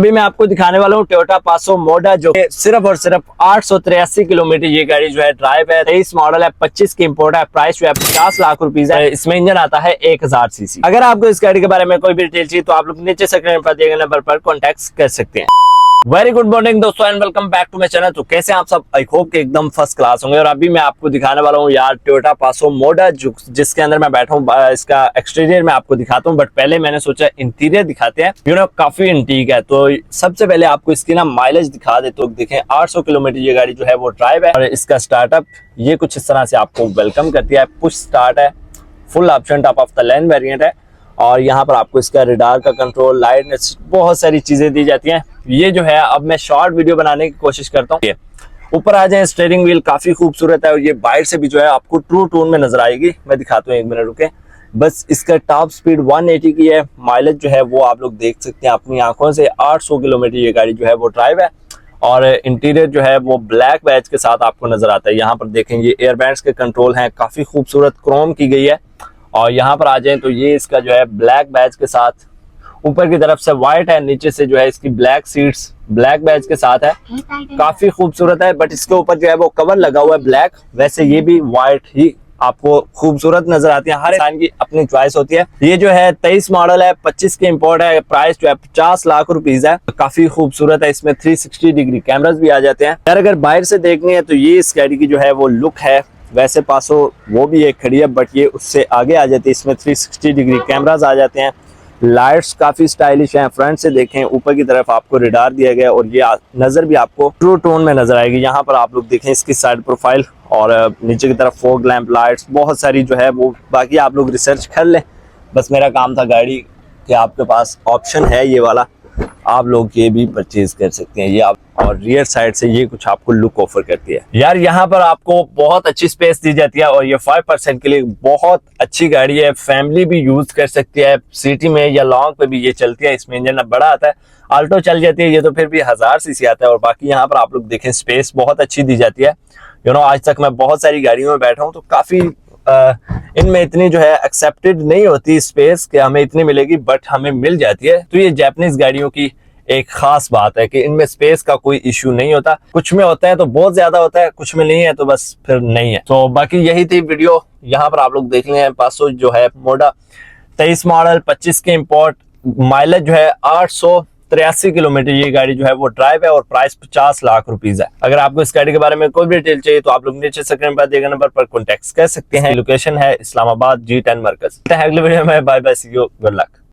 अभी मैं आपको दिखाने वाला हूँ टोयोटा पासो मोडा, जो सिर्फ और सिर्फ 883 किलोमीटर ये गाड़ी जो है ड्राइव है। 23 मॉडल है, 25 की इंपोर्ट है, प्राइस जो है 50 लाख रुपीज है। इसमें इंजन आता है 1000 सीसी। अगर आपको इस गाड़ी के बारे में कोई भी डिटेल चाहिए तो आप लोग नीचे स्क्रीन पर दिए गए नंबर पर कॉन्टेक्ट कर सकते हैं। वेरी गुड मॉर्निंग दोस्तों and welcome back to my channel. तो कैसे आप सब, आई होप के एकदम फर्स्ट क्लास होंगे। और अभी मैं आपको दिखाने वाला हूँ यार टोयोटा पासो मोडा, जिसके अंदर मैं बैठा हूँ। इसका एक्सटीरियर मैं आपको दिखाता हूँ, बट पहले मैंने सोचा इंटीरियर दिखाते हैं। काफी इंटीक है। तो सबसे पहले आपको इसकी ना माइलेज दिखा दे। तो देखें 800 किलोमीटर ये गाड़ी जो है वो ड्राइव है। और इसका स्टार्टअप ये कुछ इस तरह से आपको वेलकम करती है। पुश स्टार्ट है, full option top of the line variant है। और यहाँ पर आपको इसका रडार का कंट्रोल, लाइट, बहुत सारी चीजें दी जाती हैं। ये जो है अब मैं शॉर्ट वीडियो बनाने की कोशिश करता हूँ। ऊपर आ जाए, स्टीयरिंग व्हील काफी खूबसूरत है और ये बाइट से भी जो है आपको ट्रू टोन में नजर आएगी। मैं दिखाता हूँ, एक मिनट रुके। बस इसका टॉप स्पीड 180 की है। माइलेज जो है वो आप लोग देख सकते हैं अपनी आंखों से। 800 किलोमीटर ये गाड़ी जो है वो ड्राइव है। और इंटीरियर जो है वो ब्लैक बैज के साथ आपको नजर आता है। यहाँ पर देखें ये एयरबैग्स के कंट्रोल हैं, काफी खूबसूरत क्रोम की गई है। और यहाँ पर आ जाए तो ये इसका जो है ब्लैक बैज के साथ, ऊपर की तरफ से व्हाइट है, नीचे से जो है इसकी ब्लैक सीट्स ब्लैक बैज के साथ है। काफी खूबसूरत है। बट इसके ऊपर जो है वो कवर लगा हुआ है ब्लैक। वैसे ये भी व्हाइट ही आपको खूबसूरत नजर आती है। हर इंसान की अपनी चॉइस होती है। ये जो है 23 मॉडल है, 25 की इंपोर्ट है, प्राइस जो है 50 लाख रुपीज है। काफी खूबसूरत है। इसमें 360 डिग्री कैमरास भी आ जाते हैं। यार अगर बाहर से देखनी है तो ये इस गाड़ी की जो है वो लुक है। वैसे पासो वो भी एक खड़ी है, बट ये उससे आगे आ जाती है। इसमें 360 डिग्री कैमरास आ जाते हैं। लाइट्स काफी स्टाइलिश हैं। फ्रंट से देखें, ऊपर की तरफ आपको रडार दिया गया और ये नजर भी आपको ट्रू टोन में नजर आएगी। यहाँ पर आप लोग देखें इसकी साइड प्रोफाइल और नीचे की तरफ फोग लैंप लाइट्स बहुत सारी जो है वो। बाकी आप लोग रिसर्च कर लें। बस मेरा काम था गाड़ी के आपके पास ऑप्शन है ये वाला, आप लोग ये भी परचेज कर सकते हैं ये आप। और रियर साइड से ये कुछ आपको लुक ऑफर करती है। यार यहाँ पर आपको बहुत अच्छी स्पेस दी जाती है और ये 5% के लिए बहुत अच्छी गाड़ी है। फैमिली भी यूज कर सकती है। सिटी में या लॉन्ग पे भी ये चलती है। इसमें इंजन बड़ा आता है, आल्टो चल जाती है। ये तो फिर भी 1000 सीसी आता है। और बाकी यहाँ पर आप लोग देखें स्पेस बहुत अच्छी दी जाती है। आज तक मैं बहुत सारी गाड़ियों में बैठा हूँ तो काफी इनमें इतनी जो है एक्सेप्टेड नहीं होती स्पेस कि हमें इतनी मिलेगी, बट हमें मिल जाती है। तो ये जापानीज गाड़ियों की एक खास बात है कि इनमें स्पेस का कोई इश्यू नहीं होता। कुछ में होता है तो बहुत ज्यादा होता है, कुछ में नहीं है तो बस फिर नहीं है। तो बाकी यही थी वीडियो। यहाँ पर आप लोग देख लें पासो जो है मोडा 23 मॉडल, 25 के इंपोर्ट, माइलेज जो है 883 किलोमीटर ये गाड़ी जो है वो ड्राइव है। और प्राइस 50 लाख रुपीज है। अगर आपको इस गाड़ी के बारे में कोई भी डिटेल चाहिए तो आप लोग नीचे स्क्रीन पर दिए गए नंबर पर कॉन्टेक्ट कर सकते हैं। लोकेशन है इस्लामाबाद G10 मरकज। अगले वीडियो में bye bye, see you, good luck.